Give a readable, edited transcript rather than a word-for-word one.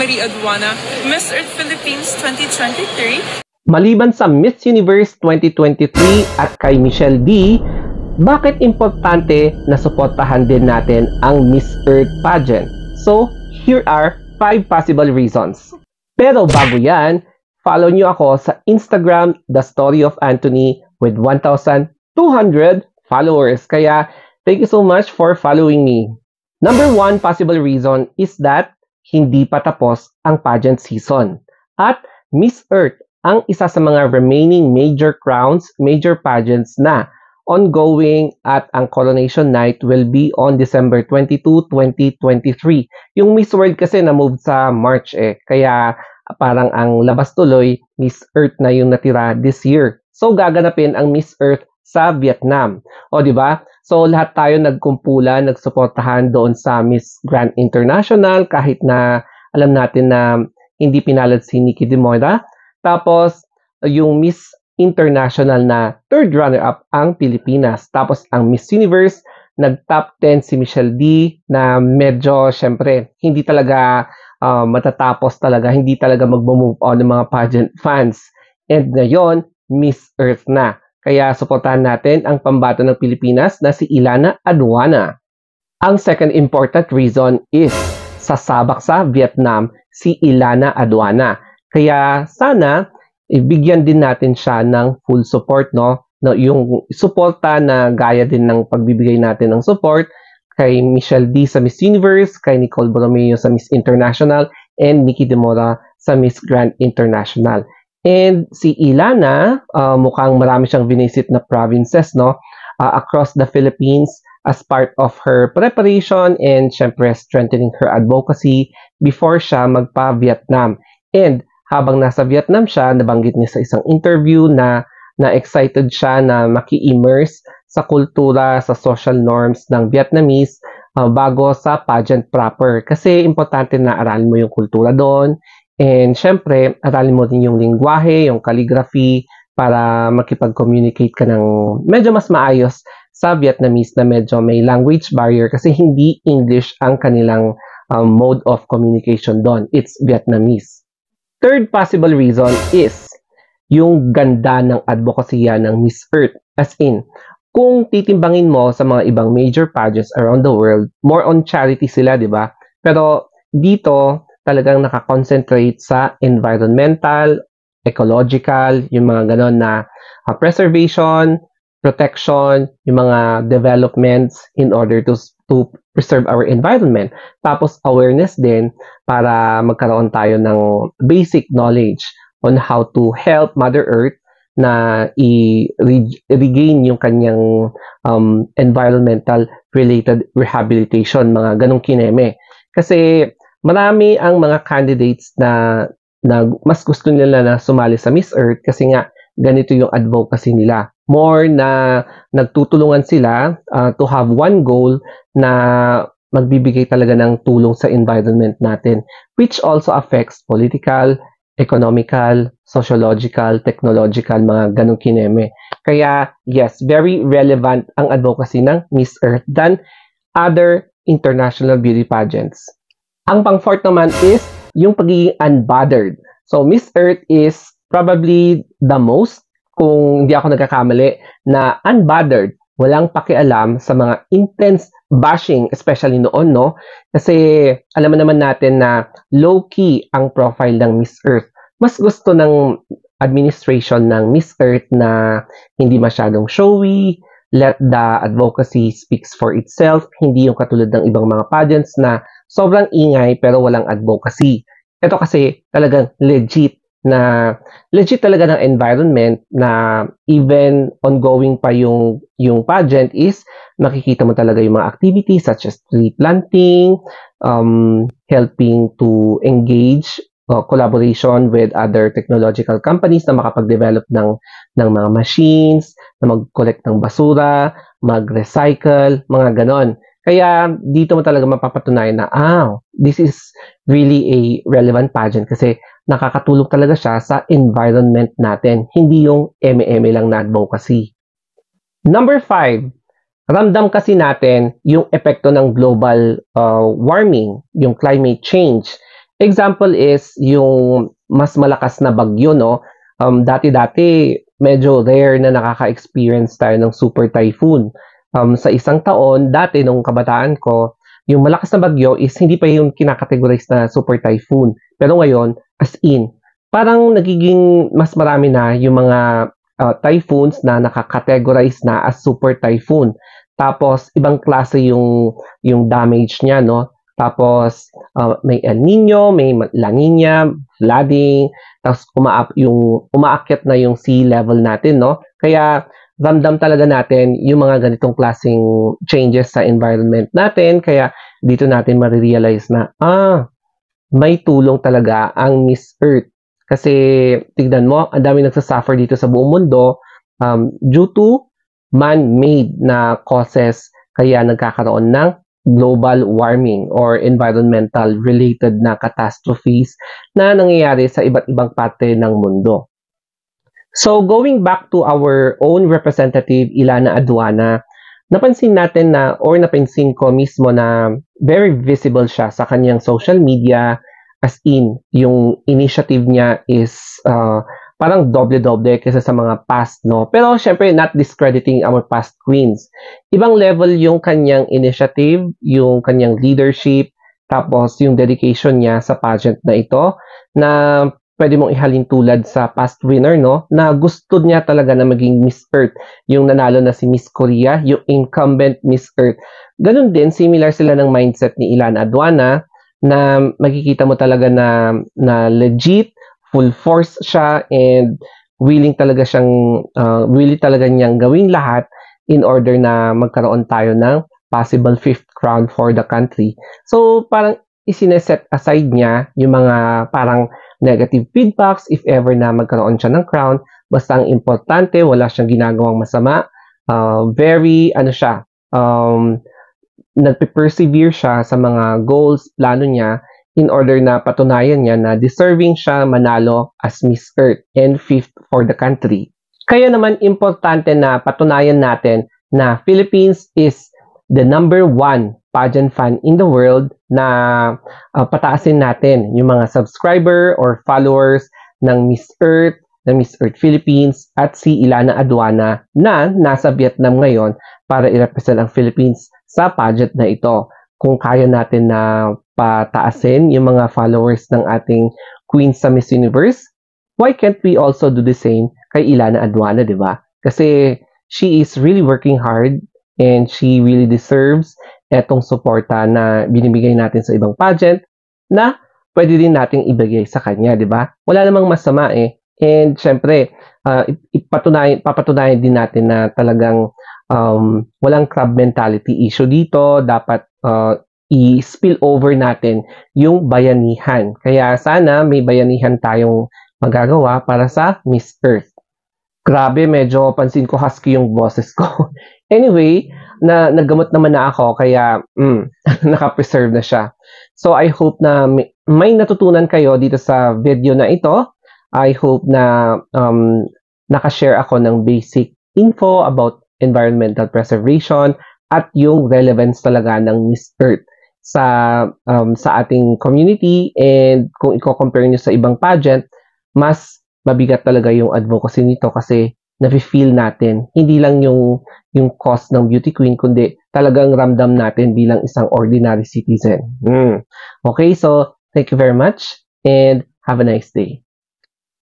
Mary Aduana, Miss Earth Philippines 2023. Maliban sa Miss Universe 2023 at kay Michelle D, bakit importante na suportahan din natin ang Miss Earth pageant? So, here are 5 possible reasons. Pero bago yan, follow nyo ako sa Instagram, The Story of Anthony, with 1,200 followers. Kaya, thank you so much for following me. Number 1 possible reason is that hindi pa tapos ang pageant season. At Miss Earth ang isa sa mga remaining major crowns, major pageants na ongoing, at ang coronation night will be on December 22, 2023. Yung Miss World kasi na-move sa March kaya parang ang labas tuloy, Miss Earth na yung natira this year. So gaganapin ang Miss Earth sa Vietnam. O di ba? So lahat tayo nagkumpulan, nagsuportahan doon sa Miss Grand International kahit na alam natin na hindi pinalad si Nikki Demora. Tapos yung Miss International na third runner-up ang Pilipinas. Tapos ang Miss Universe, nag-top 10 si Michelle D na medyo syempre hindi talaga matatapos talaga, hindi talaga mag-move on ng mga pageant fans. And ngayon, Miss Earth na. Kaya suportahan natin ang pambato ng Pilipinas na si Ilana Aduana. Ang second important reason is sasabak sa Vietnam si Ilana Aduana. Kaya sana ibigyan din natin siya ng full support, no? Yung suporta na gaya din ng pagbibigay natin ng support kay Michelle D sa Miss Universe, kay Nicole Borromeo sa Miss International, and Nikki Demora sa Miss Grand International. And si Ilana, mukhang marami siyang visit na provinces, no? Across the Philippines as part of her preparation and syempre strengthening her advocacy before siya magpa-Vietnam. And habang nasa Vietnam siya, nabanggit niya sa isang interview na excited siya na maki-immerse sa kultura, sa social norms ng Vietnamese bago sa pageant proper. Kasi importante na aralin mo yung kultura doon. And syempre, aralin mo din yung lingwahe, yung calligraphy, para makipag-communicate ka ng medyo mas maayos sa Vietnamese na medyo may language barrier kasi hindi English ang kanilang mode of communication doon. It's Vietnamese. Third possible reason is yung ganda ng advokasya ng Miss Earth. As in, kung titimbangin mo sa mga ibang major pageants around the world, more on charity sila, di ba? Pero dito, talagang nakakonsentrate sa environmental, ecological, yung mga ganon na preservation, protection, yung mga developments in order to preserve our environment. Tapos awareness din para magkaroon tayo ng basic knowledge on how to help Mother Earth na i-regain yung kanyang environmental related rehabilitation, mga ganong kineme. Kasi marami ang mga candidates na mas gusto nila na sumali sa Miss Earth kasi nga ganito yung advocacy nila. More na nagtutulungan sila to have one goal na magbibigay talaga ng tulong sa environment natin, which also affects political, economical, sociological, technological, mga ganong kineme. Kaya yes, very relevant ang advocacy ng Miss Earth than other international beauty pageants. Ang pang-fourth naman is yung pagiging unbothered. So Miss Earth is probably the most, kung hindi ako nagkakamali, na unbothered, walang pakialam sa mga intense bashing, especially noon, no? Kasi alam naman natin na low-key ang profile ng Miss Earth. Mas gusto ng administration ng Miss Earth na hindi masyadong showy, let the advocacy speaks for itself, hindi yung katulad ng ibang mga pageants na sobrang ingay pero walang advocacy. Ito kasi talagang legit talaga ng environment na even ongoing pa yung pageant is makikita mo talaga yung mga activities such as tree planting, helping to engage collaboration with other technological companies na makapag-develop ng mga machines, na mag-collect ng basura, mag-recycle, mga ganon. Kaya dito mo talaga mapapatunayan na, this is really a relevant pageant kasi nakakatulong talaga siya sa environment natin, hindi yung eme-eme lang na advocacy. Number 5, ramdam kasi natin yung epekto ng global warming, yung climate change. Example is yung mas malakas na bagyo, no? Dati-dati, medyo rare na nakaka-experience tayo ng super typhoon. Sa isang taon, dati nung kabataan ko, yung malakas na bagyo is hindi pa yung kinakategorize na super typhoon. Pero ngayon, as in, parang nagiging mas marami na yung mga typhoons na nakakategorize na as super typhoon. Tapos, ibang klase yung damage niya, no? Tapos, may El Nino, may La Nina, flooding, tapos umaakyat na yung sea level natin, no? Kaya ramdam talaga natin yung mga ganitong klaseng changes sa environment natin. Kaya dito natin marirealize na, may tulong talaga ang Miss Earth. Kasi tignan mo, ang dami nagsasuffer dito sa buong mundo due to man-made na causes, kaya nagkakaroon ng global warming or environmental related na catastrophes na nangyayari sa iba't ibang parte ng mundo. So going back to our own representative Ilana Aduana, napansin natin na or napansin ko mismo na very visible siya sa kanyang social media, as in yung initiative niya is parang doble-doble kaysa sa mga past, no? Pero syempre, not discrediting our past queens. Ibang level yung kanyang initiative, yung kanyang leadership, tapos yung dedication niya sa pageant na ito, na pwede mong ihalin tulad sa past winner, no? Na gusto niya talaga na maging Miss Earth, yung nanalo na si Miss Korea, yung incumbent Miss Earth. Ganun din, similar sila ng mindset ni Ilana Aduana, na makikita mo talaga na legit, full force siya, and willing talaga niyang gawin lahat in order na magkaroon tayo ng possible fifth crown for the country. So parang isineset aside niya yung mga parang negative feedbacks if ever na magkaroon siya ng crown. Basta ang importante, wala siyang ginagawang masama. Very nagpe-persevere siya sa mga goals, plano niya, in order na patunayan niya na deserving siya manalo as Miss Earth and fifth for the country. Kaya naman importante na patunayan natin na Philippines is the number 1 pageant fan in the world, na pataasin natin yung mga subscriber or followers ng Miss Earth Philippines at si Ilana Aduana na nasa Vietnam ngayon para i-represent ang Philippines sa pageant na ito. Kung kaya natin na pataasin yung mga followers ng ating queen sa Miss Universe, why can't we also do the same kay Ilana Aduana, di ba? Kasi she is really working hard and she really deserves etong suporta na binibigay natin sa ibang pageant na pwede din nating ibigay sa kanya, di ba? Wala namang masama eh. And syempre, papatunayan din natin na talagang walang crab mentality issue dito. Dapat i-spill over natin yung bayanihan. Kaya sana may bayanihan tayong magagawa para sa Miss Earth. Grabe, medyo pansin ko husky yung boses ko. Anyway, naggamot naman na ako, kaya naka-preserve na siya. So I hope na may natutunan kayo dito sa video na ito. I hope na nakashare ako ng basic info about environmental preservation at yung relevance talaga ng Miss Earth sa ating community. And kung i-compare nyo sa ibang pageant, mas mabigat talaga yung advocacy nito kasi nafe-feel natin hindi lang yung cost ng beauty queen, kundi talagang ramdam natin bilang isang ordinary citizen. Okay, so thank you very much and have a nice day.